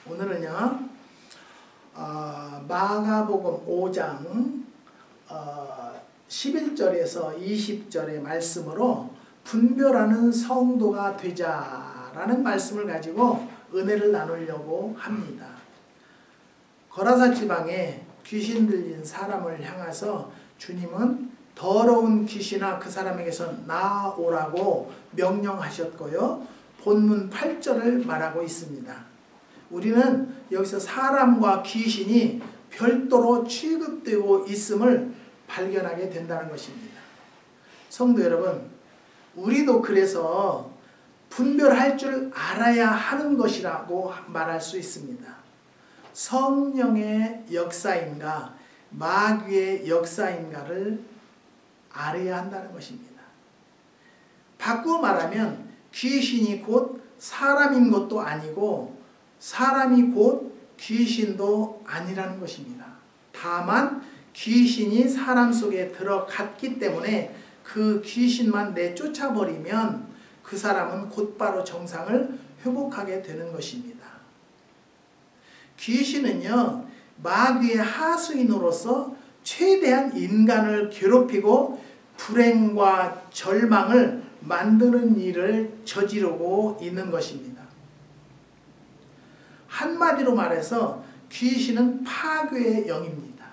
오늘은요 마가복음 5장 11절에서 20절의 말씀으로 분별하는 성도가 되자라는 말씀을 가지고 은혜를 나누려고 합니다. 거라사 지방에 귀신 들린 사람을 향해서 주님은 더러운 귀신아 그 사람에게서 나오라고 명령하셨고요. 본문 8절을 말하고 있습니다. 우리는 여기서 사람과 귀신이 별도로 취급되고 있음을 발견하게 된다는 것입니다. 성도 여러분, 우리도 그래서 분별할 줄 알아야 하는 것이라고 말할 수 있습니다. 성령의 역사인가 마귀의 역사인가를 알아야 한다는 것입니다. 바꾸어 말하면 귀신이 곧 사람인 것도 아니고 사람이 곧 귀신도 아니라는 것입니다. 다만 귀신이 사람 속에 들어갔기 때문에 그 귀신만 내쫓아버리면 그 사람은 곧바로 정상을 회복하게 되는 것입니다. 귀신은요, 마귀의 하수인으로서 최대한 인간을 괴롭히고 불행과 절망을 만드는 일을 저지르고 있는 것입니다. 한마디로 말해서 귀신은 파괴의 영입니다.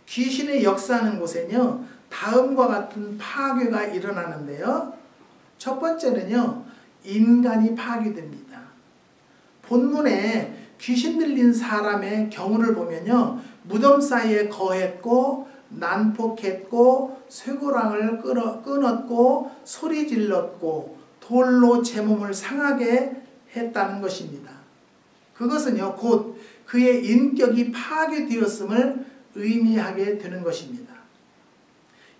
귀신의 역사하는 곳에는요, 다음과 같은 파괴가 일어나는데요. 첫 번째는요, 인간이 파괴됩니다. 본문에 귀신 들린 사람의 경우를 보면요, 무덤 사이에 거했고 난폭했고 쇠고랑을 끊었고 소리 질렀고 돌로 제 몸을 상하게 했다는 것입니다. 그것은요, 곧 그의 인격이 파괴되었음을 의미하게 되는 것입니다.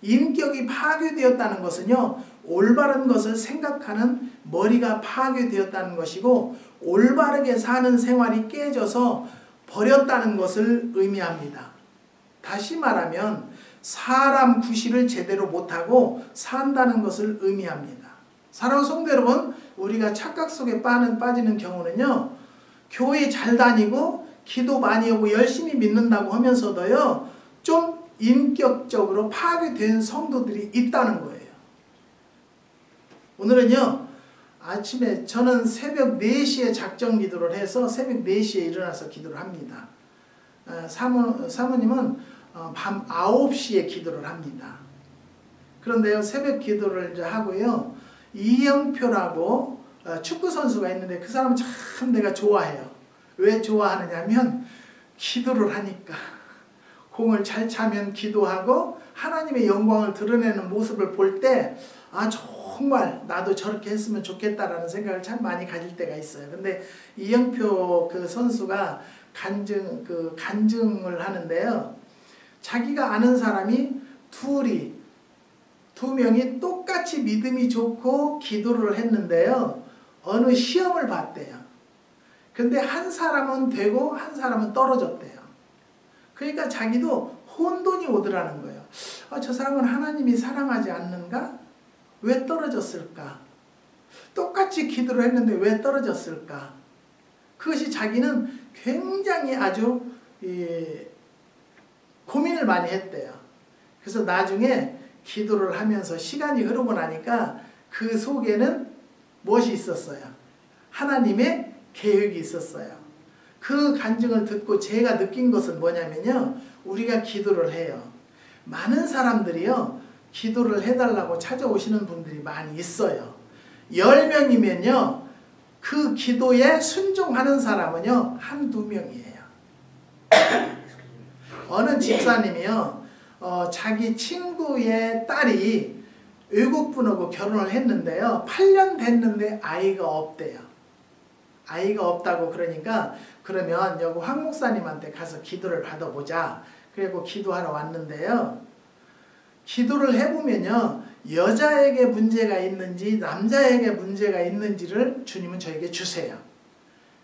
인격이 파괴되었다는 것은요, 올바른 것을 생각하는 머리가 파괴되었다는 것이고 올바르게 사는 생활이 깨져서 버렸다는 것을 의미합니다. 다시 말하면 사람 구실을 제대로 못하고 산다는 것을 의미합니다. 사랑하는 성도 여러분, 우리가 착각 속에 빠지는 경우는요, 교회 잘 다니고 기도 많이 하고 열심히 믿는다고 하면서도요, 좀 인격적으로 파괴된 성도들이 있다는 거예요. 오늘은요, 아침에 저는 새벽 4시에 작정 기도를 해서 새벽 4시에 일어나서 기도를 합니다. 사모님은 밤 9시에 기도를 합니다. 그런데요, 새벽 기도를 이제 하고요, 이영표라고 축구 선수가 있는데 그 사람은 참 내가 좋아해요. 왜 좋아하느냐 하면 기도를 하니까 공을 잘 차면 기도하고 하나님의 영광을 드러내는 모습을 볼 때 정말 나도 저렇게 했으면 좋겠다라는 생각을 참 많이 가질 때가 있어요. 근데 이영표 그 선수가 간증을 하는데요. 자기가 아는 사람이 두 명이 똑같이 믿음이 좋고 기도를 했는데요. 어느 시험을 봤대요. 근데 한 사람은 되고 한 사람은 떨어졌대요. 그러니까 자기도 혼돈이 오더라는 거예요. 저 사람은 하나님이 사랑하지 않는가? 왜 떨어졌을까? 똑같이 기도를 했는데 왜 떨어졌을까? 그것이 자기는 굉장히 아주 고민을 많이 했대요. 그래서 나중에 기도를 하면서 시간이 흐르고 나니까 그 속에는 무엇이 있었어요? 하나님의 계획이 있었어요. 그 간증을 듣고 제가 느낀 것은 뭐냐면요, 우리가 기도를 해요. 많은 사람들이요, 기도를 해달라고 찾아오시는 분들이 많이 있어요. 10명이면요, 그 기도에 순종하는 사람은요, 한두 명이에요. 어느 집사님이요, 자기 친구의 딸이 외국분하고 결혼을 했는데요, 8년 됐는데 아이가 없대요. 아이가 없다고 그러니까 그러면 여기 황 목사님한테 가서 기도를 받아보자. 그리고 기도하러 왔는데요. 기도를 해보면요, 여자에게 문제가 있는지 남자에게 문제가 있는지를 주님은 저에게 주세요.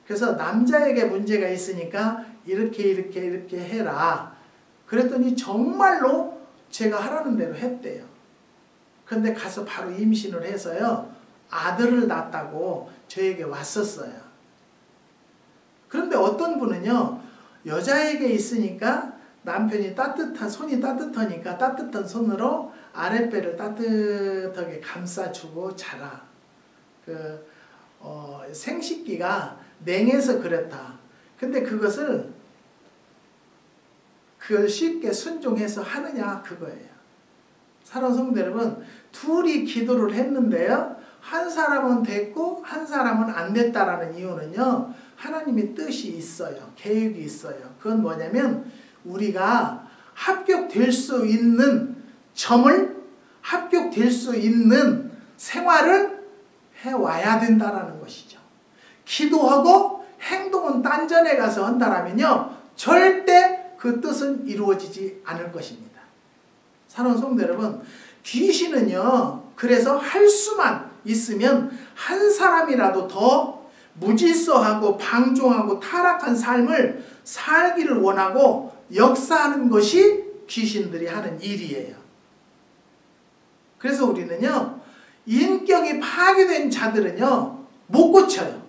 그래서 남자에게 문제가 있으니까 이렇게 해라. 그랬더니 정말로 제가 하라는 대로 했대요. 그런데 가서 바로 임신을 해서요, 아들을 낳았다고 저에게 왔었어요. 그런데 어떤 분은요, 여자에게 있으니까 남편이 손이 따뜻하니까 따뜻한 손으로 아랫배를 따뜻하게 감싸주고 자라. 생식기가 냉해서 그렇다. 근데 그걸 쉽게 순종해서 하느냐 그거예요. 사랑하는 성도 여러분, 둘이 기도를 했는데요, 한 사람은 됐고 한 사람은 안 됐다라는 이유는요, 하나님의 뜻이 있어요. 계획이 있어요. 그건 뭐냐면 우리가 합격될 수 있는 합격될 수 있는 생활을 해와야 된다라는 것이죠. 기도하고 행동은 딴전에 가서 한다라면요, 절대 그 뜻은 이루어지지 않을 것입니다. 사랑하는 성도 여러분, 귀신은요, 그래서 할 수만 있으면 한 사람이라도 더 무질서하고 방종하고 타락한 삶을 살기를 원하고 역사하는 것이 귀신들이 하는 일이에요. 그래서 우리는요, 인격이 파괴된 자들은요, 못 고쳐요.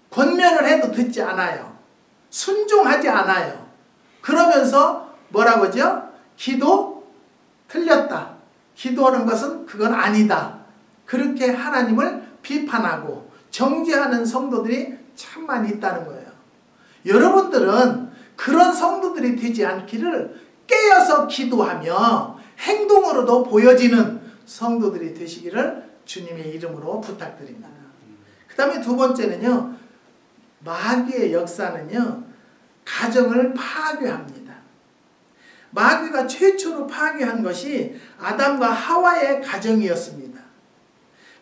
권면을 해도 듣지 않아요. 순종하지 않아요. 그러면서 뭐라고 하죠? 기도 틀렸다. 기도하는 것은 그건 아니다. 그렇게 하나님을 비판하고 정죄하는 성도들이 참 많이 있다는 거예요. 여러분들은 그런 성도들이 되지 않기를 깨어서 기도하며 행동으로도 보여지는 성도들이 되시기를 주님의 이름으로 부탁드립니다. 그 다음에 두 번째는요, 마귀의 역사는요, 가정을 파괴합니다. 마귀가 최초로 파괴한 것이 아담과 하와의 가정이었습니다.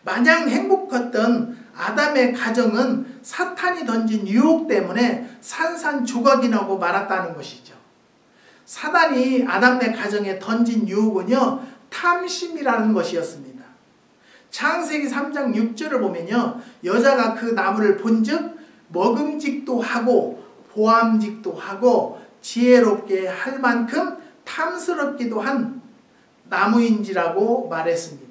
마냥 행복했던 아담의 가정은 사탄이 던진 유혹 때문에 산산조각이 나고 말았다는 것이죠. 사단이 아담의 가정에 던진 유혹은요, 탐심이라는 것이었습니다. 창세기 3장 6절을 보면요, 여자가 그 나무를 본즉 먹음직도 하고 보암직도 하고 지혜롭게 할 만큼 탐스럽기도 한 나무인지라고 말했습니다.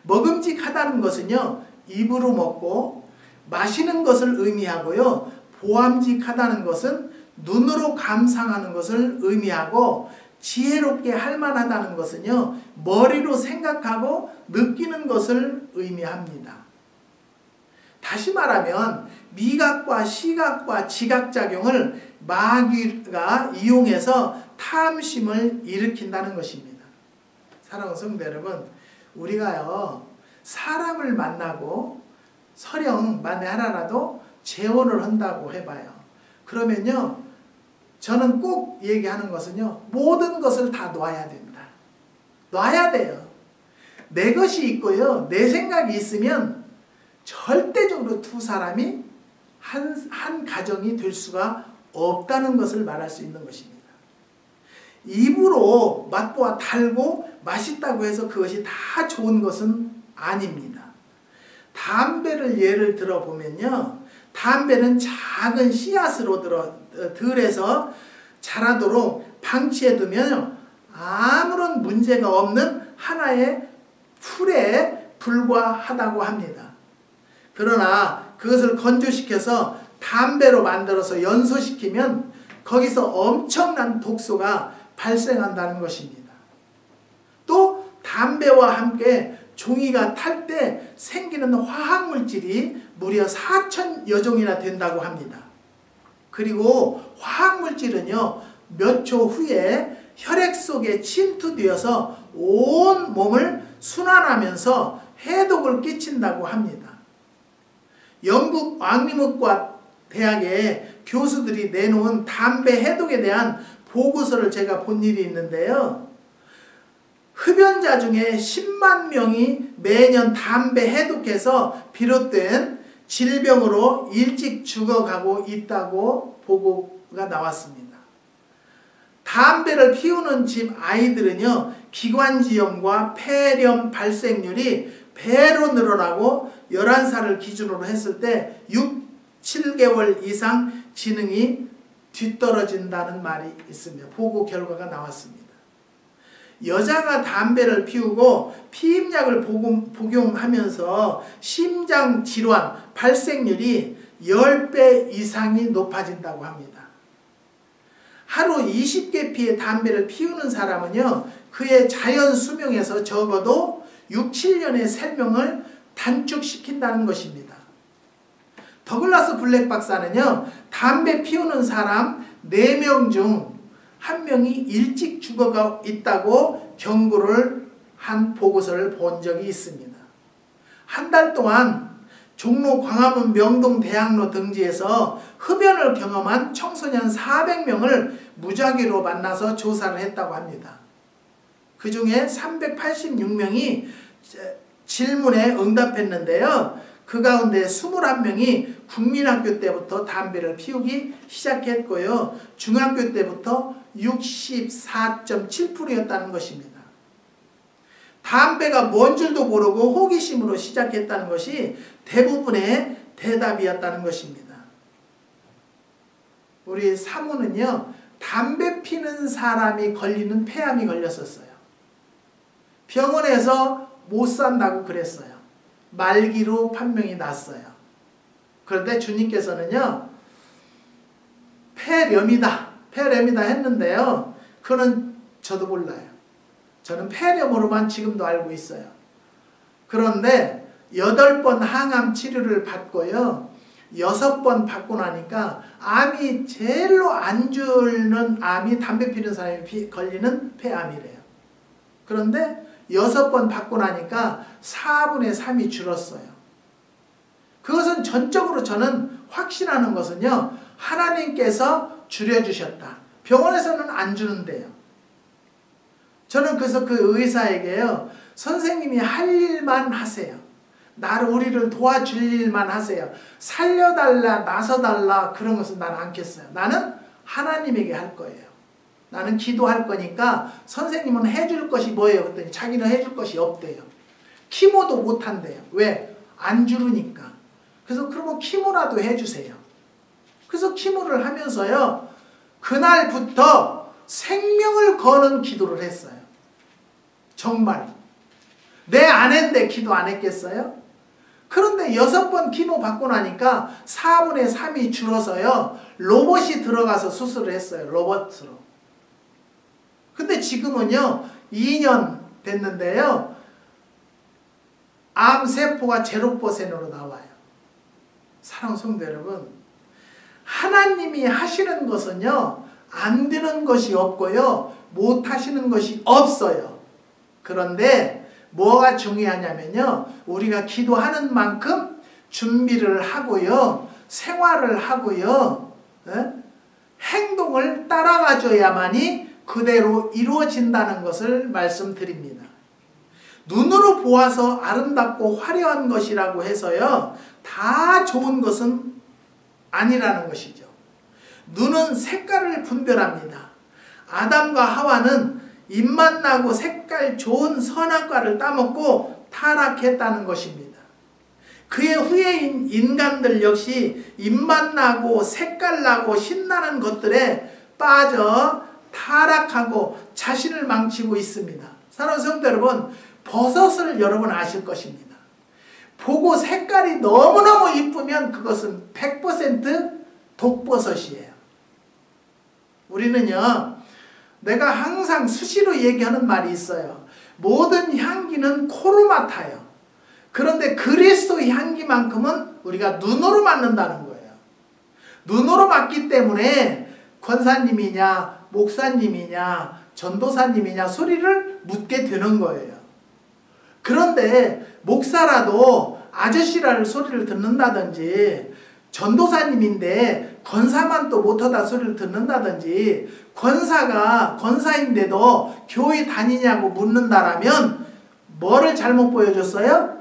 먹음직하다는 것은요, 입으로 먹고 마시는 것을 의미하고요, 보암직하다는 것은 눈으로 감상하는 것을 의미하고, 지혜롭게 할 만하다는 것은요, 머리로 생각하고 느끼는 것을 의미합니다. 다시 말하면 미각과 시각과 지각작용을 마귀가 이용해서 탐심을 일으킨다는 것입니다. 사랑하는 성도 여러분, 우리가요, 사람을 만나고 설령 만에 하나라도 재혼을 한다고 해봐요. 그러면요, 저는 꼭 얘기하는 것은요, 모든 것을 다 놔야 된다. 놔야 돼요. 내 것이 있고요, 내 생각이 있으면 절대적으로 두 사람이 한 가정이 될 수가 없다는 것을 말할 수 있는 것입니다. 입으로 맛보아 달고 맛있다고 해서 그것이 다 좋은 것은 아닙니다. 담배를 예를 들어보면요, 담배는 작은 씨앗으로 들에서 자라도록 방치해두면 아무런 문제가 없는 하나의 풀에 불과하다고 합니다. 그러나 그것을 건조시켜서 담배로 만들어서 연소시키면 거기서 엄청난 독소가 발생한다는 것입니다. 또 담배와 함께 종이가 탈 때 생기는 화학물질이 무려 4,000여 종이나 된다고 합니다. 그리고 화학물질은요, 몇 초 후에 혈액 속에 침투되어서 온 몸을 순환하면서 해독을 끼친다고 합니다. 영국 왕리무과 대학의 교수들이 내놓은 담배 해독에 대한 보고서를 제가 본 일이 있는데요, 흡연자 중에 10만 명이 매년 담배 해독해서 비롯된 질병으로 일찍 죽어가고 있다고 보고가 나왔습니다. 담배를 피우는 집 아이들은요, 기관지염과 폐렴 발생률이 배로 늘어나고 11살을 기준으로 했을 때 7개월 이상 지능이 뒤떨어진다는 말이 있으며 보고 결과가 나왔습니다. 여자가 담배를 피우고 피임약을 복용하면서 심장질환 발생률이 10배 이상이 높아진다고 합니다. 하루 20개 피의 담배를 피우는 사람은요, 그의 자연 수명에서 적어도 6, 7년의 생명을 단축시킨다는 것입니다. 더글라스 블랙 박사는요, 담배 피우는 사람 4명 중 1명이 일찍 죽어가 있다고 경고를 한 보고서를 본 적이 있습니다. 한 달 동안 종로 광화문 명동 대학로 등지에서 흡연을 경험한 청소년 400명을 무작위로 만나서 조사를 했다고 합니다. 그 중에 386명이 질문에 응답했는데요. 그 가운데 21명이 국민학교 때부터 담배를 피우기 시작했고요. 중학교 때부터 64.7%였다는 것입니다. 담배가 뭔 줄도 모르고 호기심으로 시작했다는 것이 대부분의 대답이었다는 것입니다. 우리 사모는요, 담배 피는 사람이 걸리는 폐암이 걸렸었어요. 병원에서 못 산다고 그랬어요. 말기로 판명이 났어요. 그런데 주님께서는요, 폐렴이다 했는데요. 그거는 저도 몰라요. 저는 폐렴으로만 지금도 알고 있어요. 그런데 8번 항암 치료를 받고요. 6번 받고 나니까 암이 제일로 안 죽는 암이 담배 피는 사람이 걸리는 폐암이래요. 그런데 6번 받고 나니까 4분의 3이 줄었어요. 그것은 전적으로 저는 확신하는 것은요, 하나님께서 줄여주셨다. 병원에서는 안 주는데요. 저는 그래서 그 의사에게요, 선생님이 할 일만 하세요. 우리를 도와줄 일만 하세요. 살려달라, 나서달라, 그런 것은 나는 않겠어요. 나는 하나님에게 할 거예요. 나는 기도할 거니까 선생님은 해줄 것이 뭐예요? 그랬더니 자기는 해줄 것이 없대요. 키모도 못한대요. 왜? 안 주르니까. 그래서 그러면 키모라도 해주세요. 그래서 키모를 하면서요, 그날부터 생명을 거는 기도를 했어요. 정말. 내 아내인데 기도 안 했겠어요? 그런데 6번 키모 받고 나니까 4분의 3이 줄어서요, 로봇이 들어가서 수술을 했어요. 로봇으로. 근데 지금은요, 2년 됐는데요, 암세포가 0%로 나와요. 사랑하는 성도 여러분, 하나님이 하시는 것은요, 안 되는 것이 없고요, 못 하시는 것이 없어요. 그런데 뭐가 중요하냐면요, 우리가 기도하는 만큼 준비를 하고요, 생활을 하고요, 행동을 따라가줘야만이 그대로 이루어진다는 것을 말씀드립니다. 눈으로 보아서 아름답고 화려한 것이라고 해서요, 다 좋은 것은 아니라는 것이죠. 눈은 색깔을 분별합니다. 아담과 하와는 입맛 나고 색깔 좋은 선악과를 따먹고 타락했다는 것입니다. 그의 후예인 인간들 역시 입맛 나고 색깔 나고 신나는 것들에 빠져 타락하고 자신을 망치고 있습니다. 사랑하는 성도 여러분, 버섯을 여러분 아실 것입니다. 보고 색깔이 너무너무 이쁘면 그것은 100% 독버섯이에요. 우리는요, 내가 항상 수시로 얘기하는 말이 있어요. 모든 향기는 코로 맡아요. 그런데 그리스도의 향기만큼은 우리가 눈으로 맡는다는 거예요. 눈으로 맡기 때문에 권사님이냐, 목사님이냐, 전도사님이냐 소리를 묻게 되는 거예요. 그런데 목사라도 아저씨라는 소리를 듣는다든지, 전도사님인데 권사만 또 못하다 소리를 듣는다든지, 권사인데도 교회 다니냐고 묻는다라면 뭐를 잘못 보여줬어요?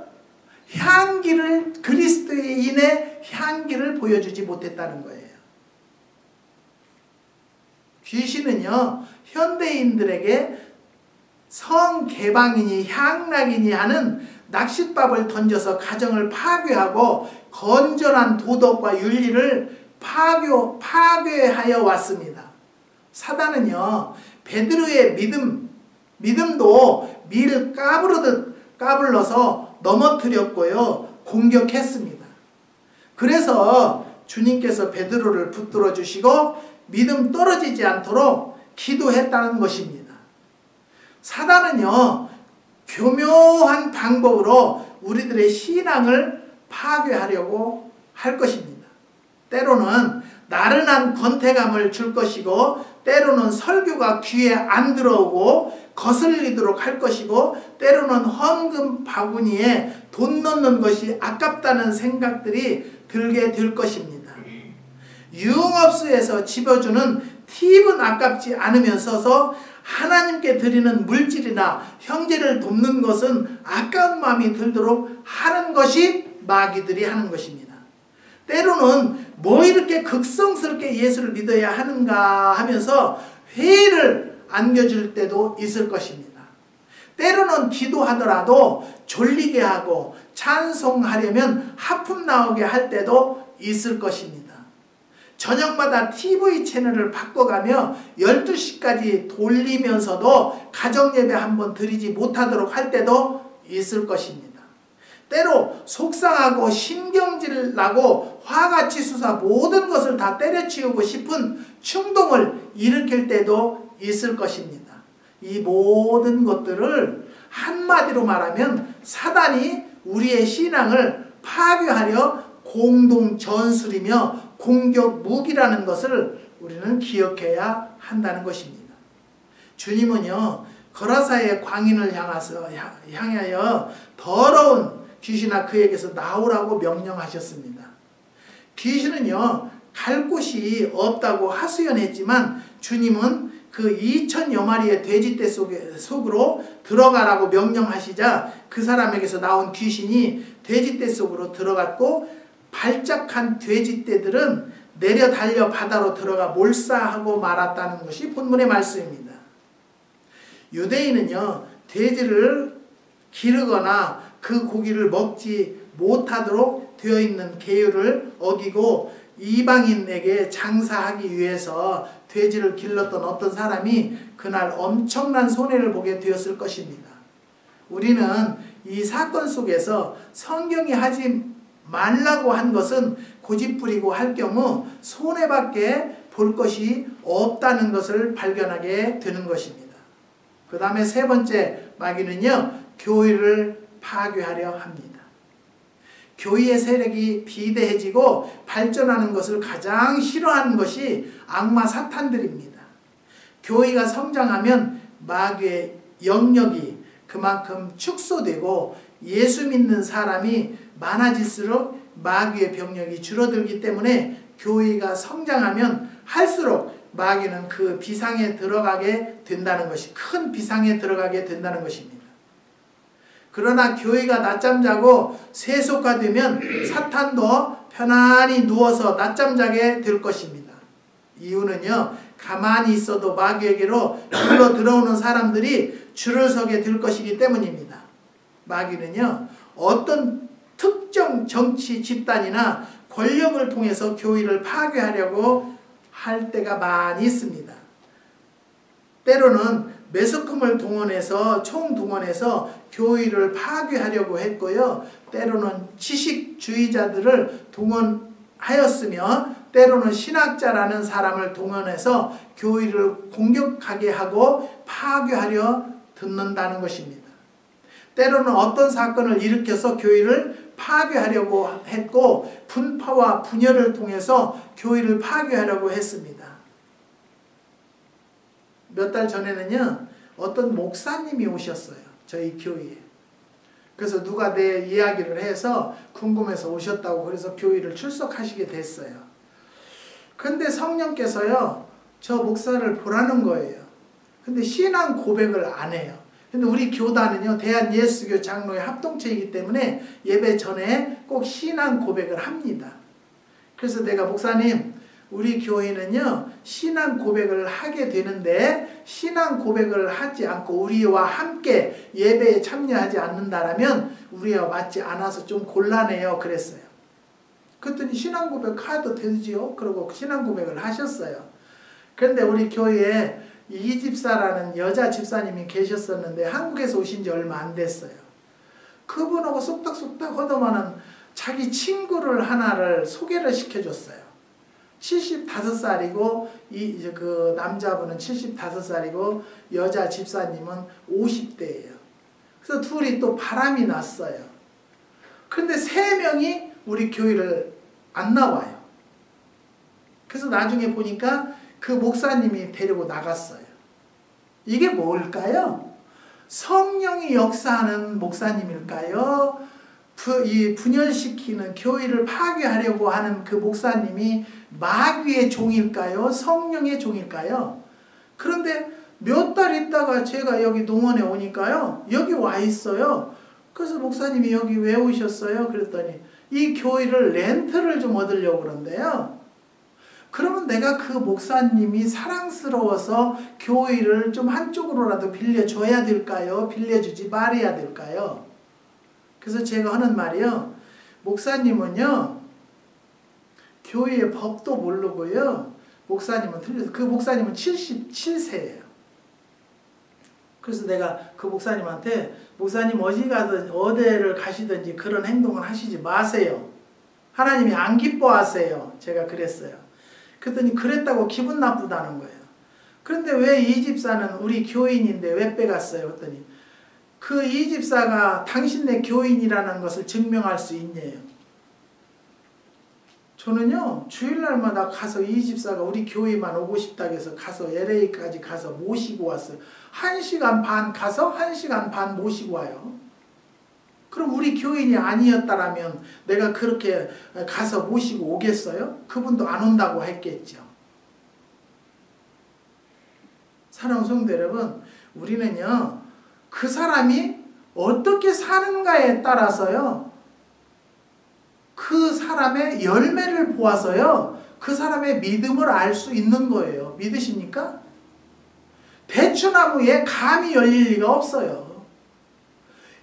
향기를, 그리스도인의 향기를 보여주지 못했다는 거예요. 귀신은요, 현대인들에게 성개방이니 향락이니 하는 낚싯밥을 던져서 가정을 파괴하고 건전한 도덕과 윤리를 파괴하여 왔습니다. 사단은요, 베드로의 믿음도 밀을 까부르듯 까불러서 넘어뜨렸고요, 공격했습니다. 그래서 주님께서 베드로를 붙들어 주시고 믿음 떨어지지 않도록 기도했다는 것입니다. 사단은요, 교묘한 방법으로 우리들의 신앙을 파괴하려고 할 것입니다. 때로는 나른한 권태감을 줄 것이고, 때로는 설교가 귀에 안 들어오고 거슬리도록 할 것이고, 때로는 헌금 바구니에 돈 넣는 것이 아깝다는 생각들이 들게 될 것입니다. 유흥업소에서 집어주는 팁은 아깝지 않으면서서 하나님께 드리는 물질이나 형제를 돕는 것은 아까운 마음이 들도록 하는 것이 마귀들이 하는 것입니다. 때로는 뭐 이렇게 극성스럽게 예수를 믿어야 하는가 하면서 회의를 안겨줄 때도 있을 것입니다. 때로는 기도하더라도 졸리게 하고 찬송하려면 하품 나오게 할 때도 있을 것입니다. 저녁마다 TV 채널을 바꿔가며 12시까지 돌리면서도 가정예배 한번 드리지 못하도록 할 때도 있을 것입니다. 때로 속상하고 신경질 나고 화가 치솟아 모든 것을 다 때려치우고 싶은 충동을 일으킬 때도 있을 것입니다. 이 모든 것들을 한마디로 말하면 사단이 우리의 신앙을 파괴하려 공동 전술이며 공격 무기라는 것을 우리는 기억해야 한다는 것입니다. 주님은요, 거라사의 광인을 향하여 더러운 귀신아 그에게서 나오라고 명령하셨습니다. 귀신은요, 갈 곳이 없다고 하소연했지만 주님은 그 2천여 마리의 돼지떼 속으로 들어가라고 명령하시자 그 사람에게서 나온 귀신이 돼지떼 속으로 들어갔고, 발작한 돼지떼들은 내려 달려 바다로 들어가 몰사하고 말았다는 것이 본문의 말씀입니다. 유대인은요, 돼지를 기르거나 그 고기를 먹지 못하도록 되어 있는 계율을 어기고 이방인에게 장사하기 위해서 돼지를 길렀던 어떤 사람이 그날 엄청난 손해를 보게 되었을 것입니다. 우리는 이 사건 속에서 성경이 하지 말라고 한 것은 고집부리고 할 경우 손해밖에 볼 것이 없다는 것을 발견하게 되는 것입니다. 그 다음에 세 번째 마귀는요, 교회를 파괴하려 합니다. 교회의 세력이 비대해지고 발전하는 것을 가장 싫어하는 것이 악마 사탄들입니다. 교회가 성장하면 마귀의 영역이 그만큼 축소되고 예수 믿는 사람이 많아질수록 마귀의 병력이 줄어들기 때문에 교회가 성장하면 할수록 마귀는 그 비상에 들어가게 된다는 것이, 큰 비상에 들어가게 된다는 것입니다. 그러나 교회가 낮잠 자고 세속화되면 사탄도 편안히 누워서 낮잠 자게 될 것입니다. 이유는요, 가만히 있어도 마귀에게로 불러 들어오는 사람들이 줄을 서게 될 것이기 때문입니다. 마귀는요, 어떤 특정 정치 집단이나 권력을 통해서 교회를 파괴하려고 할 때가 많이 있습니다. 때로는 매스컴을 동원해서 총동원해서 교회를 파괴하려고 했고요. 때로는 지식주의자들을 동원하였으며 때로는 신학자라는 사람을 동원해서 교회를 공격하게 하고 파괴하려 듣는다는 것입니다. 때로는 어떤 사건을 일으켜서 교회를 파괴하려고 했고 분파와 분열을 통해서 교회를 파괴하려고 했습니다. 몇 달 전에는요, 어떤 목사님이 오셨어요, 저희 교회에. 그래서 누가 내 이야기를 해서 궁금해서 오셨다고 그래서 교회를 출석하시게 됐어요. 근데 성령께서요, 저 목사를 보라는 거예요. 근데 신앙 고백을 안 해요. 근데 우리 교단은요, 대한예수교 장로의 합동체이기 때문에 예배 전에 꼭 신앙 고백을 합니다. 그래서 내가 목사님, 우리 교회는요, 신앙 고백을 하게 되는데 신앙 고백을 하지 않고 우리와 함께 예배에 참여하지 않는다라면 우리와 맞지 않아서 좀 곤란해요. 그랬어요. 그랬더니 신앙 고백해도 되지요? 그러고 신앙 고백을 하셨어요. 그런데 우리 교회에 이 집사라는 여자 집사님이 계셨었는데 한국에서 오신 지 얼마 안 됐어요. 그분하고 쏙닥쏙닥 하더만은 자기 친구를 하나를 소개를 시켜줬어요. 75살이고 그 남자분은 75살이고 여자 집사님은 50대예요. 그래서 둘이 또 바람이 났어요. 그런데 3명이 우리 교회를 안 나와요. 그래서 나중에 보니까 그 목사님이 데리고 나갔어요. 이게 뭘까요? 성령이 역사하는 목사님일까요? 이 분열시키는 교회를 파괴하려고 하는 그 목사님이 마귀의 종일까요? 성령의 종일까요? 그런데 몇 달 있다가 제가 여기 농원에 오니까요. 여기 와 있어요. 그래서 목사님이 여기 왜 오셨어요? 그랬더니 이 교회를 렌트를 좀 얻으려고 그러는데요. 그러면 내가 그 목사님이 사랑스러워서 교회를 좀 한쪽으로라도 빌려줘야 될까요? 빌려주지 말아야 될까요? 그래서 제가 하는 말이요. 목사님은요. 교회의 법도 모르고요. 목사님은 틀려서 그 목사님은 77세예요. 그래서 내가 그 목사님한테 목사님 어디를 가시든지 그런 행동을 하시지 마세요. 하나님이 안 기뻐하세요. 제가 그랬어요. 그랬더니 그랬다고 기분 나쁘다는 거예요. 그런데 왜 이 집사는 우리 교인인데 왜 빼갔어요? 그랬더니 그 이 집사가 당신네 교인이라는 것을 증명할 수 있냐요. 저는요 주일날마다 가서 이 집사가 우리 교회만 오고 싶다고 해서 가서 LA까지 가서 모시고 왔어요. 1시간 반 가서 1시간 반 모시고 와요. 그럼 우리 교인이 아니었다라면 내가 그렇게 가서 모시고 오겠어요? 그분도 안 온다고 했겠죠. 사랑하는 성도 여러분, 우리는요 그 사람이 어떻게 사는가에 따라서요 그 사람의 열매를 보아서요 그 사람의 믿음을 알 수 있는 거예요. 믿으십니까? 대추나무에 감이 열릴 리가 없어요.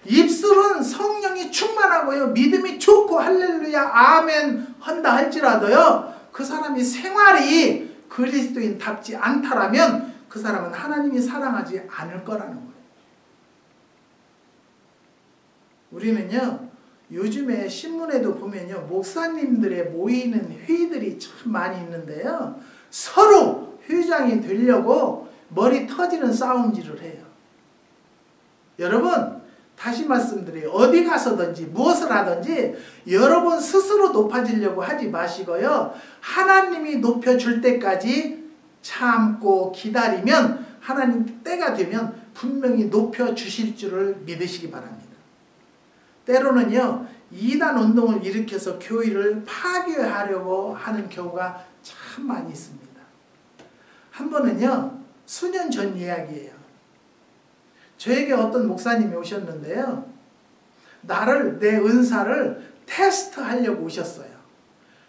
입술은 성령이 충만하고요 믿음이 좋고 할렐루야 아멘 한다 할지라도요 그 사람이 생활이 그리스도인답지 않다라면 그 사람은 하나님이 사랑하지 않을 거라는 거예요. 우리는요 요즘에 신문에도 보면요 목사님들의 모이는 회의들이 참 많이 있는데요 서로 회장이 되려고 머리 터지는 싸움질을 해요. 여러분 다시 말씀드려요. 어디 가서든지 무엇을 하든지 여러분 스스로 높아지려고 하지 마시고요. 하나님이 높여줄 때까지 참고 기다리면 하나님 때가 되면 분명히 높여주실 줄을 믿으시기 바랍니다. 때로는요. 이단 운동을 일으켜서 교회를 파괴하려고 하는 경우가 참 많이 있습니다. 한 번은요. 수년 전 이야기예요. 저에게 어떤 목사님이 오셨는데요. 내 은사를 테스트하려고 오셨어요.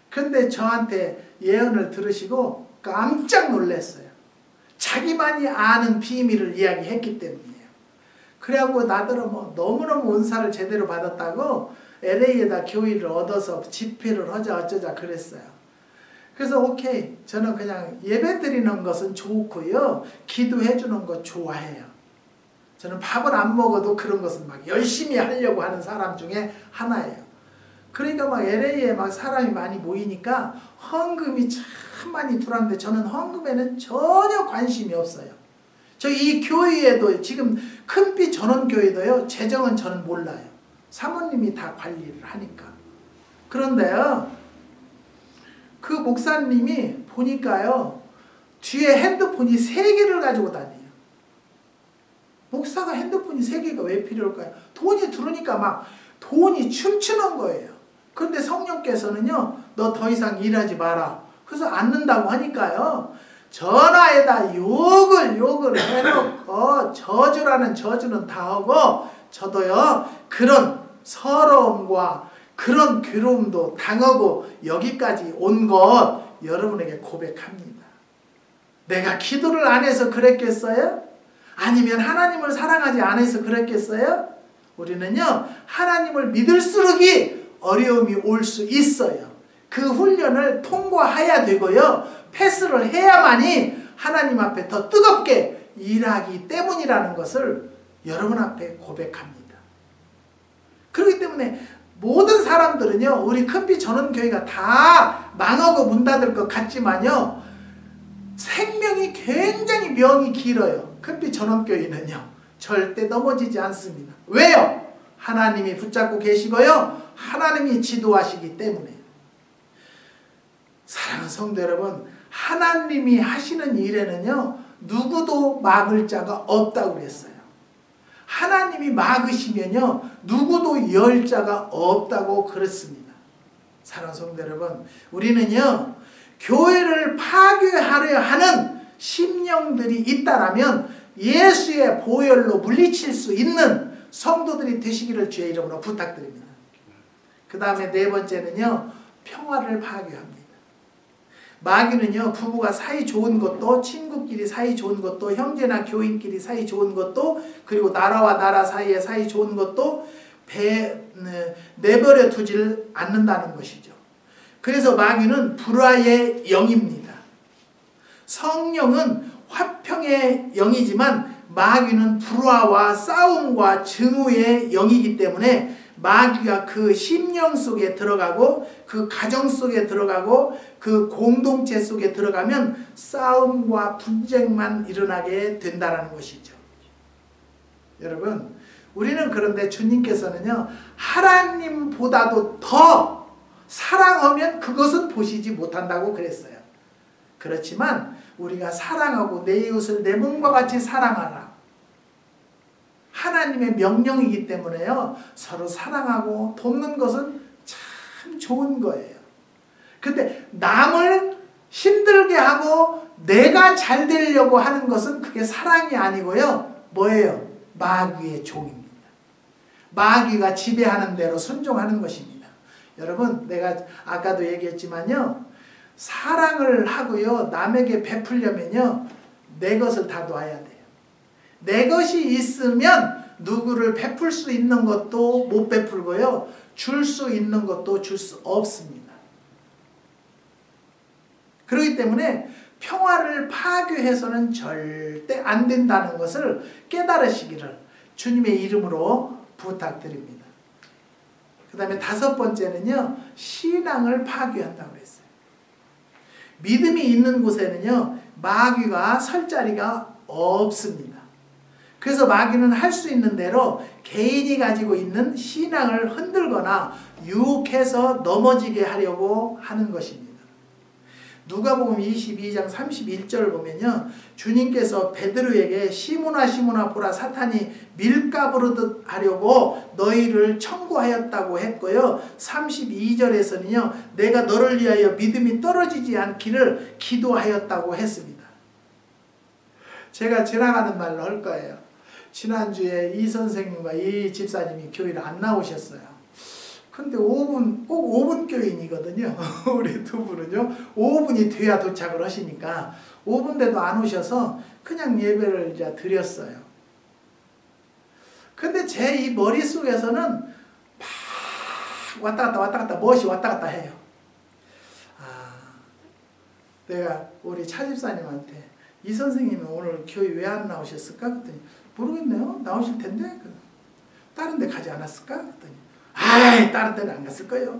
그런데 저한테 예언을 들으시고 깜짝 놀랐어요. 자기만이 아는 비밀을 이야기했기 때문이에요. 그래갖고 나더러 너무너무 은사를 제대로 받았다고 LA에다 교회를 얻어서 집회를 하자 어쩌자 그랬어요. 그래서 오케이. 저는 그냥 예배 드리는 것은 좋고요. 기도해 주는 거 좋아해요. 저는 밥을 안 먹어도 그런 것은 막 열심히 하려고 하는 사람 중에 하나예요. 그러니까 막 LA에 막 사람이 많이 모이니까 헌금이 참 많이 들어왔는데 저는 헌금에는 전혀 관심이 없어요. 저 이 교회에도 지금 큰빛 전원교회도요. 재정은 저는 몰라요. 사모님이 다 관리를 하니까. 그런데요. 그 목사님이 보니까요. 뒤에 핸드폰이 3개를 가지고 다녀요. 목사가 핸드폰이 3개가 왜 필요할까요? 돈이 들어오니까 막 돈이 춤추는 거예요. 그런데 성령께서는요. 너 더 이상 일하지 마라. 그래서 앉는다고 하니까요. 전화에다 욕을 해놓고 저주라는 저주는 다 하고 저도요. 그런 서러움과 그런 괴로움도 당하고 여기까지 온 것 여러분에게 고백합니다. 내가 기도를 안 해서 그랬겠어요? 아니면 하나님을 사랑하지 않아서 그랬겠어요? 우리는요. 하나님을 믿을수록이 어려움이 올 수 있어요. 그 훈련을 통과해야 되고요. 패스를 해야만이 하나님 앞에 더 뜨겁게 일하기 때문이라는 것을 여러분 앞에 고백합니다. 그렇기 때문에 모든 사람들은요, 우리 큰빛 전원교회가 다 망하고 문 닫을 것 같지만요, 생명이 굉장히 명이 길어요. 큰빛 전원교회는요, 절대 넘어지지 않습니다. 왜요? 하나님이 붙잡고 계시고요, 하나님이 지도하시기 때문에. 사랑하는 성도 여러분, 하나님이 하시는 일에는요, 누구도 막을 자가 없다고 그랬어요. 하나님이 막으시면요, 누구도 열 자가 없다고 그랬습니다. 사랑하는 성도 여러분, 우리는요, 교회를 파괴하려 하는 심령들이 있다라면 예수의 보혈로 물리칠 수 있는 성도들이 되시기를 주의 이름으로 부탁드립니다. 그 다음에 네 번째는요, 평화를 파괴합니다. 마귀는요, 부부가 사이 좋은 것도, 친구끼리 사이 좋은 것도, 형제나 교인끼리 사이 좋은 것도, 그리고 나라와 나라 사이에 사이 좋은 것도 내버려 두질 않는다는 것이죠. 그래서 마귀는 불화의 영입니다. 성령은 화평의 영이지만 마귀는 불화와 싸움과 증오의 영이기 때문에 마귀가 그 심령 속에 들어가고 그 가정 속에 들어가고 그 공동체 속에 들어가면 싸움과 분쟁만 일어나게 된다는 것이죠. 여러분, 우리는 그런데 주님께서는요, 하나님보다도 더 사랑하면 그것은 보시지 못한다고 그랬어요. 그렇지만 우리가 사랑하고 내 이웃을 내 몸과 같이 사랑하라, 하나님의 명령이기 때문에요, 서로 사랑하고 돕는 것은 참 좋은 거예요. 근데 남을 힘들게 하고 내가 잘 되려고 하는 것은 그게 사랑이 아니고요, 뭐예요? 마귀의 종입니다. 마귀가 지배하는 대로 순종하는 것입니다. 여러분, 내가 아까도 얘기했지만요, 사랑을 하고요, 남에게 베풀려면요, 내 것을 다 놔야 돼요. 내 것이 있으면 누구를 베풀 수 있는 것도 못 베풀고요, 줄 수 있는 것도 줄 수 없습니다. 그렇기 때문에 평화를 파괴해서는 절대 안 된다는 것을 깨달으시기를 주님의 이름으로 부탁드립니다. 그 다음에 다섯 번째는요, 신앙을 파괴한다고 했어요. 믿음이 있는 곳에는요, 마귀가 설 자리가 없습니다. 그래서 마귀는 할 수 있는 대로 개인이 가지고 있는 신앙을 흔들거나 유혹해서 넘어지게 하려고 하는 것입니다. 누가복음 22장 31절을 보면요, 주님께서 베드로에게 시몬아 시몬아 보라, 사탄이 밀가부르듯 하려고 너희를 청구하였다고 했고요, 32절에서는요, 내가 너를 위하여 믿음이 떨어지지 않기를 기도하였다고 했습니다. 제가 지나가는 말로 할 거예요. 지난주에 이 선생님과 이 집사님이 교회를 안 나오셨어요. 근데 5분, 꼭 5분 교인이거든요. 우리 두 분은요, 5분이 돼야 도착을 하시니까 5분 돼도 안 오셔서 그냥 예배를 이제 드렸어요. 근데 제 이 머릿속에서는 막 왔다 갔다 멋이 왔다 갔다 해요. 내가 우리 차 집사님한테 이 선생님은 오늘 교회 왜 안 나오셨을까? 그랬더니 모르겠네요. 나오실 텐데. 다른 데 가지 않았을까? 그랬더니 아이, 다른 데는 안 갔을 거예요.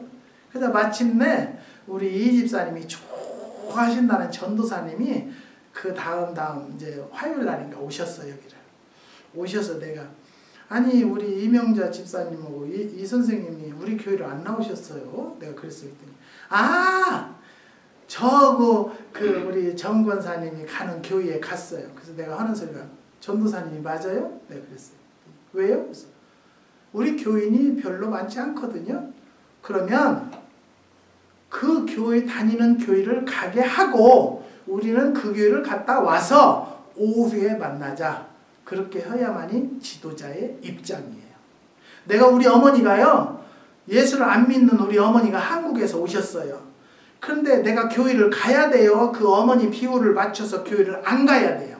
그래서 마침내 우리 이 집사님이 좋아하신다는 전도사님이 그 다음 이제 화요일 날인가 오셨어요, 여기를. 오셔서 내가, 아니 우리 이명자 집사님하고 이 선생님이 우리 교회를 안 나오셨어요. 내가 그랬어요. 우리 정 권사님이 가는 교회에 갔어요. 그래서 내가 하는 소리가, 전도사님이 맞아요? 내가 그랬어요. 왜요? 그래서 우리 교인이 별로 많지 않거든요. 그러면 그 교회 다니는 교회를 가게 하고 우리는 그 교회를 갔다 와서 오후에 만나자. 그렇게 해야만이 지도자의 입장이에요. 내가 우리 어머니가요, 예수를 안 믿는 우리 어머니가 한국에서 오셨어요. 그런데 내가 교회를 가야 돼요? 그 어머니 비율을 맞춰서 교회를 안 가야 돼요?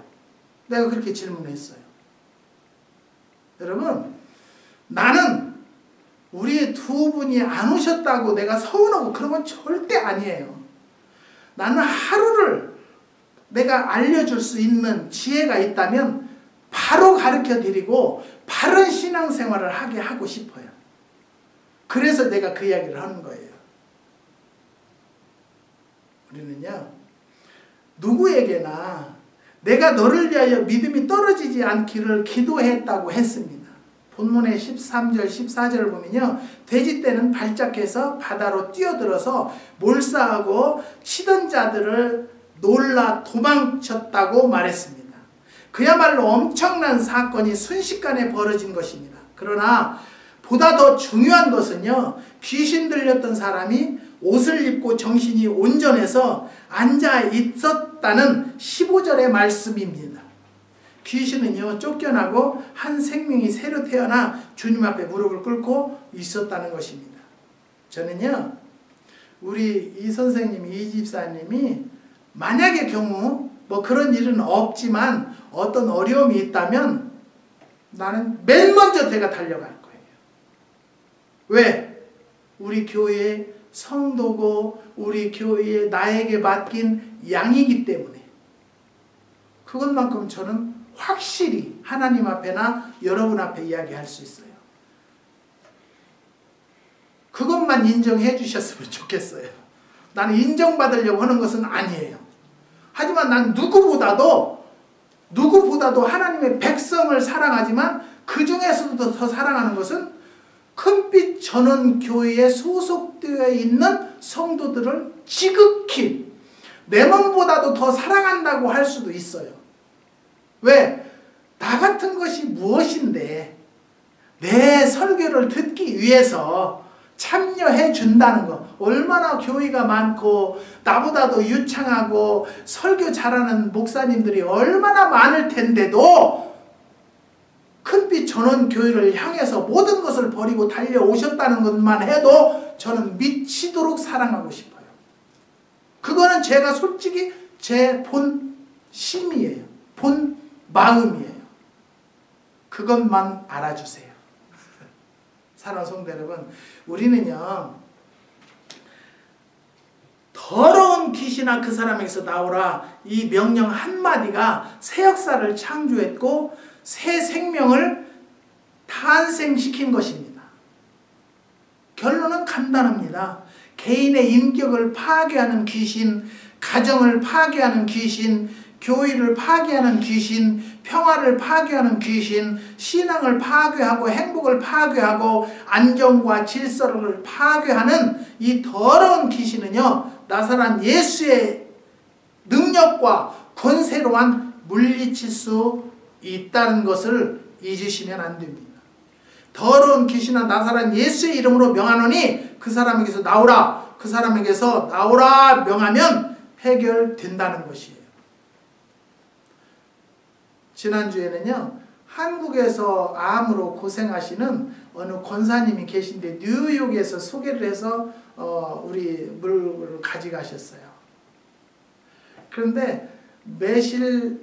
내가 그렇게 질문했어요. 여러분, 나는 우리 두 분이 안 오셨다고 내가 서운하고 그런 건 절대 아니에요. 나는 하루를 내가 알려줄 수 있는 지혜가 있다면 바로 가르쳐 드리고 바른 신앙생활을 하게 하고 싶어요. 그래서 내가 그 이야기를 하는 거예요. 우리는요, 누구에게나 내가 너를 위하여 믿음이 떨어지지 않기를 기도했다고 했습니다. 본문의 13절 14절을 보면요, 돼지떼는 발작해서 바다로 뛰어들어서 몰사하고 치던 자들을 놀라 도망쳤다고 말했습니다. 그야말로 엄청난 사건이 순식간에 벌어진 것입니다. 그러나 보다 더 중요한 것은요, 귀신 들렸던 사람이 옷을 입고 정신이 온전해서 앉아 있었다는 15절의 말씀입니다. 귀신은요, 쫓겨나고 한 생명이 새로 태어나 주님 앞에 무릎을 꿇고 있었다는 것입니다. 저는요, 우리 이 선생님, 이 집사님이 만약의 경우 뭐 그런 일은 없지만 어떤 어려움이 있다면 나는 맨 먼저 제가 달려갈 거예요. 왜? 우리 교회의 성도고 우리 교회에 나에게 맡긴 양이기 때문에. 그것만큼 저는 확실히 하나님 앞에나 여러분 앞에 이야기할 수 있어요. 그것만 인정해 주셨으면 좋겠어요. 나는 인정받으려고 하는 것은 아니에요. 하지만 난 누구보다도 하나님의 백성을 사랑하지만 그 중에서도 더 사랑하는 것은 큰빛 전원교회에 소속되어 있는 성도들을 지극히 내 몸보다도 더 사랑한다고 할 수도 있어요. 왜? 나 같은 것이 무엇인데 내 설교를 듣기 위해서 참여해 준다는 거. 얼마나 교회가 많고 나보다도 유창하고 설교 잘하는 목사님들이 얼마나 많을 텐데도 큰빛 전원교회를 향해서 모든 것을 버리고 달려오셨다는 것만 해도 저는 미치도록 사랑하고 싶어요. 그거는 제가 솔직히 제 본 심이에요. 본 마음이에요. 그것만 알아주세요. 사랑하는 성도 여러분, 우리는요, 더러운 귀신아 그 사람에게서 나오라, 이 명령 한마디가 새 역사를 창조했고 새 생명을 탄생시킨 것입니다. 결론은 간단합니다. 개인의 인격을 파괴하는 귀신, 가정을 파괴하는 귀신, 교회를 파괴하는 귀신, 평화를 파괴하는 귀신, 신앙을 파괴하고 행복을 파괴하고 안정과 질서를 파괴하는 이 더러운 귀신은요, 나사렛 예수의 능력과 권세로만 물리칠 수 있다는 것을 잊으시면 안 됩니다. 더러운 귀신아 나사렛 예수의 이름으로 명하노니 그 사람에게서 나오라, 그 사람에게서 나오라 명하면 해결된다는 것이에요. 지난주에는요, 한국에서 암으로 고생하시는 어느 권사님이 계신데 뉴욕에서 소개를 해서 우리 물을 가져가셨어요. 그런데 매실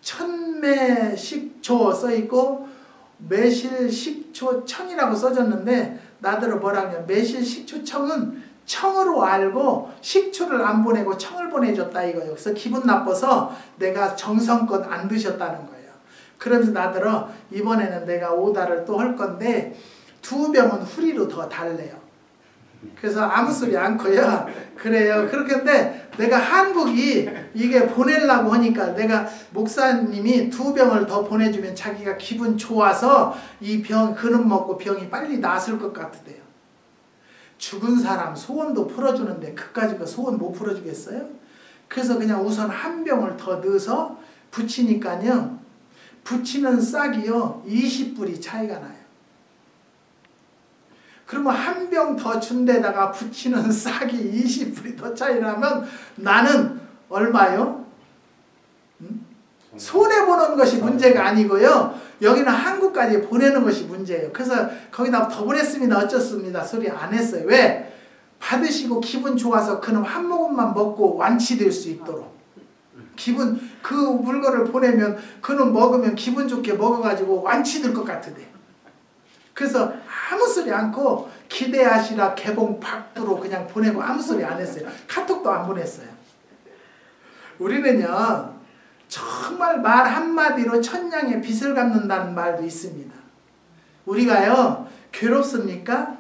천매식초 써있고 매실식초청이라고 써졌는데 나더러 뭐라 하냐, 매실식초청은 청으로 알고 식초를 안 보내고 청을 보내줬다 이거예요. 그래서 기분 나빠서 내가 정성껏 안 드셨다는 거예요. 그러면서 나더러 이번에는 내가 오다를 또 할 건데 2병은 후리로 더 달래요. 그래서 아무 소리 않고요. 그래요. 그렇겠는데 내가 한국이 이게 보내려고 하니까 내가 목사님이 2병을 더 보내주면 자기가 기분 좋아서 이 병 그릇 먹고 병이 빨리 나았을 것 같대요. 죽은 사람 소원도 풀어주는데 그까짓 거 소원 못 풀어주겠어요? 그래서 그냥 우선 한 병을 더 넣어서 붙이니까요, 붙이는 싹이요 20불이 차이가 나요. 그러면 한 병 더 준 데다가 붙이는 싹이 20불이 더 차이 나면 나는 얼마요? 손해보는 것이 문제가 아니고요, 여기는 한국까지 보내는 것이 문제예요. 그래서 거기다 더 보냈습니다 어쩌습니다 소리 안 했어요. 왜? 받으시고 기분 좋아서 그놈 한 모금만 먹고 완치될 수 있도록. 그 물건을 보내면 그놈 먹으면 기분 좋게 먹어가지고 완치될 것 같은데. 그래서 아무 소리 않고 기대하시라 개봉 박두로 그냥 보내고 아무 소리 안 했어요. 카톡도 안 보냈어요. 우리는요, 정말 말 한마디로 천냥의 빚을 갚는다는 말도 있습니다. 우리가요, 괴롭습니까?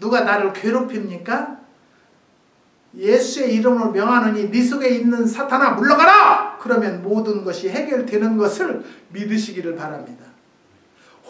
누가 나를 괴롭힙니까? 예수의 이름으로 명하노니 네 속에 있는 사탄아 물러가라! 그러면 모든 것이 해결되는 것을 믿으시기를 바랍니다.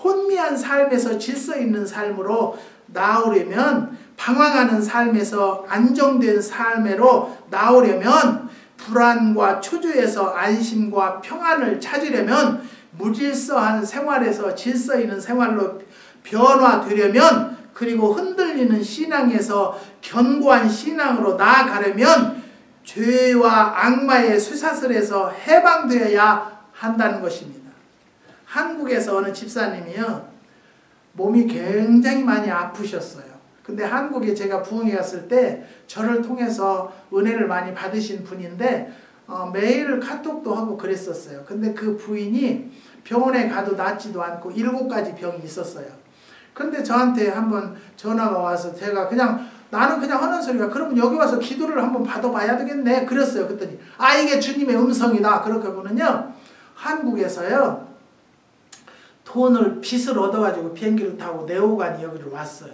혼미한 삶에서 질서 있는 삶으로 나오려면, 방황하는 삶에서 안정된 삶으로 나오려면, 불안과 초조에서 안심과 평안을 찾으려면, 무질서한 생활에서 질서 있는 생활로 변화되려면, 그리고 흔들리는 신앙에서 견고한 신앙으로 나아가려면 죄와 악마의 쇠사슬에서 해방되어야 한다는 것입니다. 한국에서 어느 집사님이요, 몸이 굉장히 많이 아프셨어요. 근데 한국에 제가 부흥회 갔을 때 저를 통해서 은혜를 많이 받으신 분인데 매일 카톡도 하고 그랬었어요. 근데 그 부인이 병원에 가도 낫지도 않고 7가지 병이 있었어요. 근데 저한테 한번 전화가 와서 제가 나는 그냥 하는 소리가, 그러면 여기 와서 기도를 한번 받아봐야 되겠네 그랬어요. 그랬더니 이게 주님의 음성이다. 그렇게 보면요, 한국에서요 빚을 얻어가지고 비행기를 타고 네오간이 여기로 왔어요.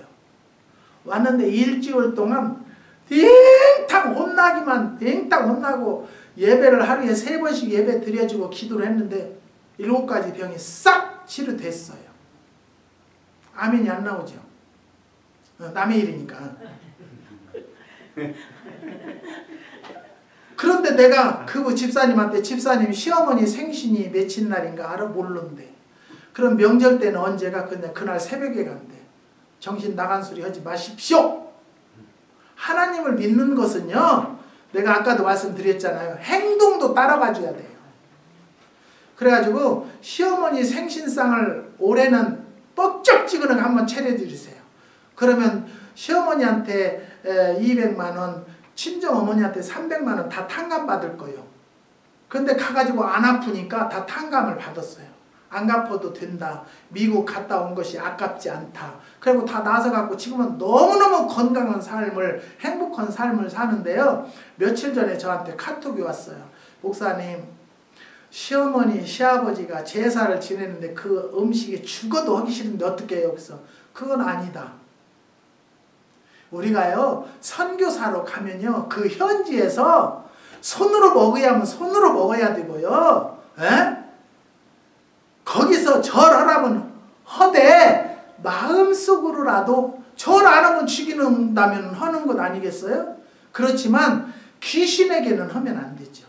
왔는데 일주일 동안 띵탕 혼나고 예배를 하루에 3번씩 예배 드려주고 기도를 했는데 7가지 병이 싹 치료됐어요. 아멘이 안 나오죠? 남의 일이니까. 그런데 내가 그 집사님한테, 집사님 시어머니 생신이 며칠 날인가 알아? 모르는데. 그럼 명절 때는 언제가? 그날 새벽에 간대. 정신 나간 소리 하지 마십시오. 하나님을 믿는 것은요, 내가 아까도 말씀드렸잖아요, 행동도 따라가줘야 돼요. 그래가지고 시어머니 생신상을 올해는 뻑적지근하게 한번 차려드리세요. 그러면 시어머니한테 200만원, 친정어머니한테 300만원 다 탕감 받을 거예요. 근데 가가지고 안 아프니까 다 탕감을 받았어요. 안 갚아도 된다. 미국 갔다 온 것이 아깝지 않다. 그리고 다 나서갖고 지금은 너무너무 건강한 삶을, 행복한 삶을 사는데요. 며칠 전에 저한테 카톡이 왔어요. 목사님, 시어머니, 시아버지가 제사를 지내는데 그 음식이 죽어도 하기 싫은데 어떻게 해요? 그래서 그건 아니다. 우리가요, 선교사로 가면요, 그 현지에서 손으로 먹어야 하면 손으로 먹어야 되고요. 에? 거기서 절하라면 허되 마음속으로라도 절 안 하면 죽이는다면 하는 것 아니겠어요? 그렇지만 귀신에게는 하면 안 되죠.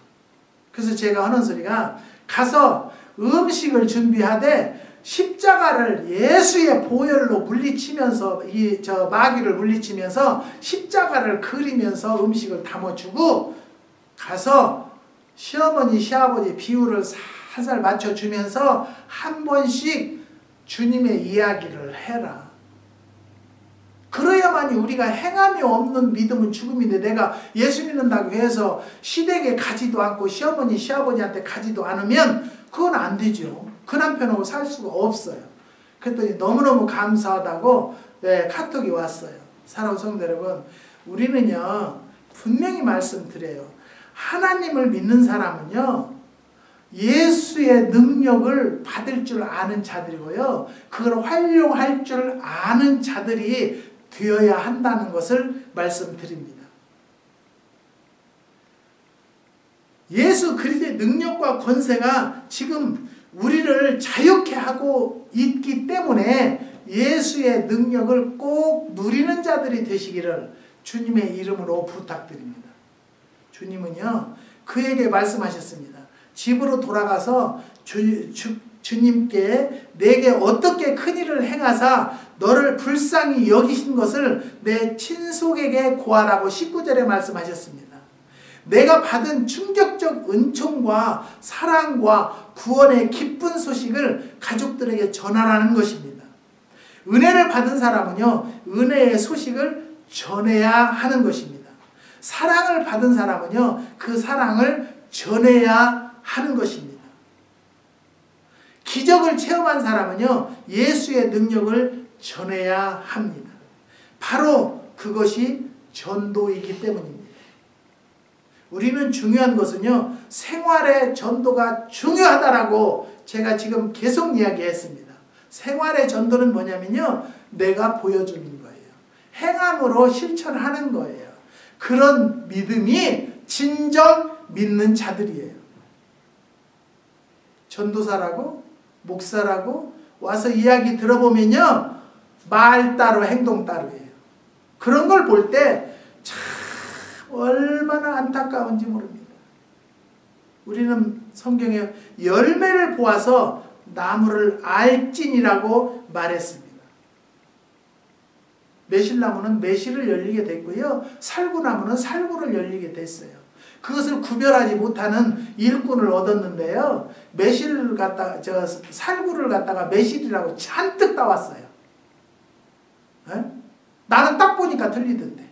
그래서 제가 하는 소리가, 가서 음식을 준비하되 십자가를 예수의 보혈로 물리치면서, 마귀를 물리치면서 십자가를 그리면서 음식을 담아주고, 가서 시어머니 시아버지 비율을 살살 맞춰주면서 한 번씩 주님의 이야기를 해라. 그래야만이 우리가 행함이 없는 믿음은 죽음인데, 내가 예수 믿는다고 해서 시댁에 가지도 않고 시어머니 시아버지한테 가지도 않으면 그건 안 되죠. 그 남편하고 살 수가 없어요. 그랬더니 너무너무 감사하다고 카톡이 왔어요. 사랑하는 성도 여러분, 우리는요 분명히 말씀드려요. 하나님을 믿는 사람은요 예수의 능력을 받을 줄 아는 자들이고요, 그걸 활용할 줄 아는 자들이 되어야 한다는 것을 말씀드립니다. 예수 그리스도의 능력과 권세가 지금 우리를 자유케 하고 있기 때문에 예수의 능력을 꼭 누리는 자들이 되시기를 주님의 이름으로 부탁드립니다. 주님은요 그에게 말씀하셨습니다. 집으로 돌아가서 주님께 내게 어떻게 큰일을 행하사 너를 불쌍히 여기신 것을 내 친속에게 고하라고 19절에 말씀하셨습니다. 내가 받은 충격적 은총과 사랑과 구원의 기쁜 소식을 가족들에게 전하라는 것입니다. 은혜를 받은 사람은요 은혜의 소식을 전해야 하는 것입니다. 사랑을 받은 사람은요 그 사랑을 전해야 하는 것입니다. 기적을 체험한 사람은요 예수의 능력을 전해야 합니다. 바로 그것이 전도이기 때문입니다. 우리는 중요한 것은요 생활의 전도가 중요하다라고 제가 지금 계속 이야기했습니다. 생활의 전도는 뭐냐면요 내가 보여주는 거예요. 행함으로 실천하는 거예요. 그런 믿음이 진정 믿는 자들이에요. 전도사라고 목사라고 와서 이야기 들어보면요, 말 따로 행동 따로예요. 그런 걸 볼 때 참 얼마나 안타까운지 모릅니다. 우리는 성경에 열매를 보아서 나무를 알지니라고 말했습니다. 매실나무는 매실을 열리게 됐고요, 살구나무는 살구를 열리게 됐어요. 그것을 구별하지 못하는 일꾼을 얻었는데요, 매실을 갖다가 살구를 갖다가 매실이라고 잔뜩 따왔어요. 에? 나는 딱 보니까 틀리던데.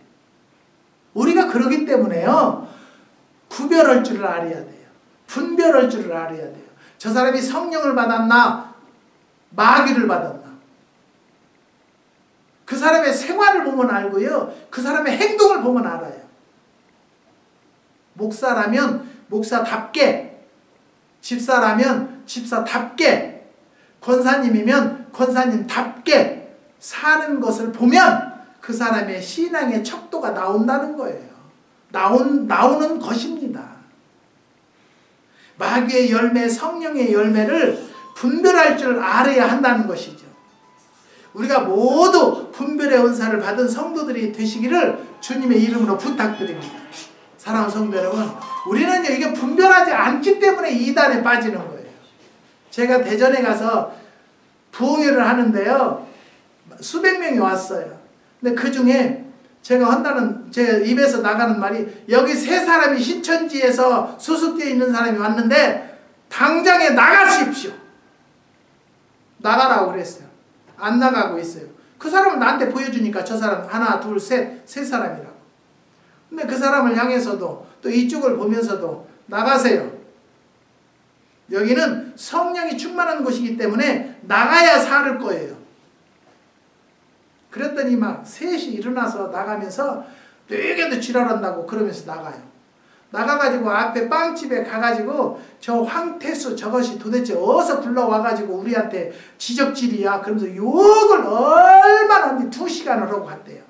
우리가 그러기 때문에요, 구별할 줄을 알아야 돼요. 분별할 줄을 알아야 돼요. 저 사람이 성령을 받았나 마귀를 받았나. 그 사람의 생활을 보면 알고요, 그 사람의 행동을 보면 알아요. 목사라면 목사답게, 집사라면 집사답게, 권사님이면 권사님답게 사는 것을 보면 그 사람의 신앙의 척도가 나온다는 거예요. 나오는 것입니다. 마귀의 열매, 성령의 열매를 분별할 줄 알아야 한다는 것이죠. 우리가 모두 분별의 은사를 받은 성도들이 되시기를 주님의 이름으로 부탁드립니다. 사랑하는 성도 여러분, 우리는 이게 분별하지 않기 때문에 이단에 빠지는 거예요. 제가 대전에 가서 부흥회를 하는데요, 수백 명이 왔어요. 근데 그 중에 제가 한다는, 제 입에서 나가는 말이, 여기 세 사람이 신천지에서 소속되어 있는 사람이 왔는데 당장에 나가십시오. 나가라고 그랬어요. 안 나가고 있어요. 그 사람을 나한테 보여주니까 저 사람 하나, 둘, 셋, 세 사람이라고. 근데 그 사람을 향해서도 또 이쪽을 보면서도 나가세요. 여기는 성령이 충만한 곳이기 때문에 나가야 살을 거예요. 그랬더니 막 셋이 일어나서 나가면서 되게도 지랄한다고 그러면서 나가요. 나가가지고 앞에 빵집에 가가지고 저 황태수 저것이 도대체 어디서 굴러와가지고 우리한테 지적질이야 그러면서 욕을 얼마나 2시간을 하고 갔대요.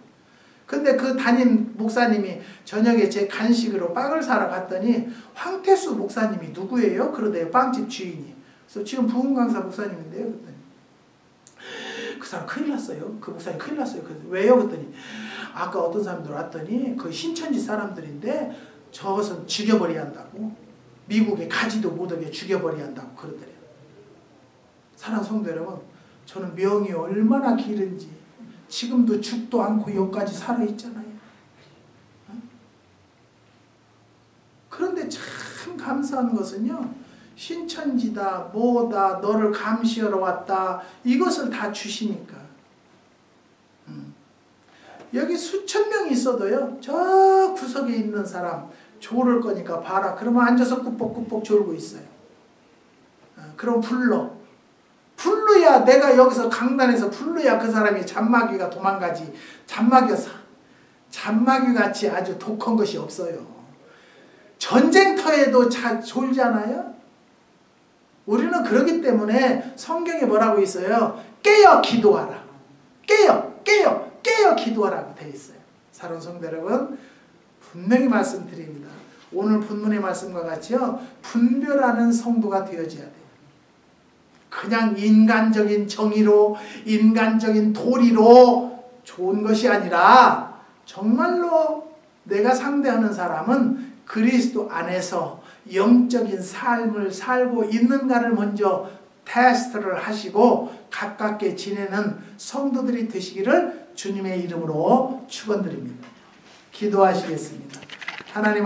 근데 그 담임 목사님이 저녁에 제 간식으로 빵을 사러 갔더니 황태수 목사님이 누구예요? 그러대요. 빵집 주인이. 그래서 지금 부흥강사 목사님인데요. 그랬더니 그 사람 큰일 났어요. 그 목사님 큰일 났어요. 왜요? 그랬더니 아까 어떤 사람들 왔더니 그 신천지 사람들인데 저것은 죽여버려야 한다고. 미국에 가지도 못하게 죽여버려야 한다고 그러더래요. 사랑하는 성도 여러분, 저는 명이 얼마나 길은지 지금도 죽도 않고 여기까지 살아있잖아요. 그런데 참 감사한 것은요, 신천지다 뭐다 너를 감시하러 왔다 이것을 다 주시니까. 여기 수천 명이 있어도요, 저 구석에 있는 사람 졸을 거니까 봐라. 그러면 앉아서 꾸벅꾸벅 졸고 있어요. 그럼 불러야 내가 여기서 강단에서 불러야 그 사람이 잔마귀가 도망가지. 잔마귀같이 아주 독한 것이 없어요. 전쟁터에도 졸잖아요. 우리는 그렇기 때문에 성경에 뭐라고 있어요? 깨어 기도하라. 깨어 기도하라고 되어 있어요. 사랑하는 성도 여러분, 분명히 말씀드립니다. 오늘 본문의 말씀과 같이요, 분별하는 성도가 되어져야 돼요. 그냥 인간적인 정의로, 인간적인 도리로 좋은 것이 아니라 정말로 내가 상대하는 사람은 그리스도 안에서 영적인 삶을 살고 있는가를 먼저 테스트를 하시고 가깝게 지내는 성도들이 되시기를 주님의 이름으로 축원드립니다. 기도하시겠습니다. 하나님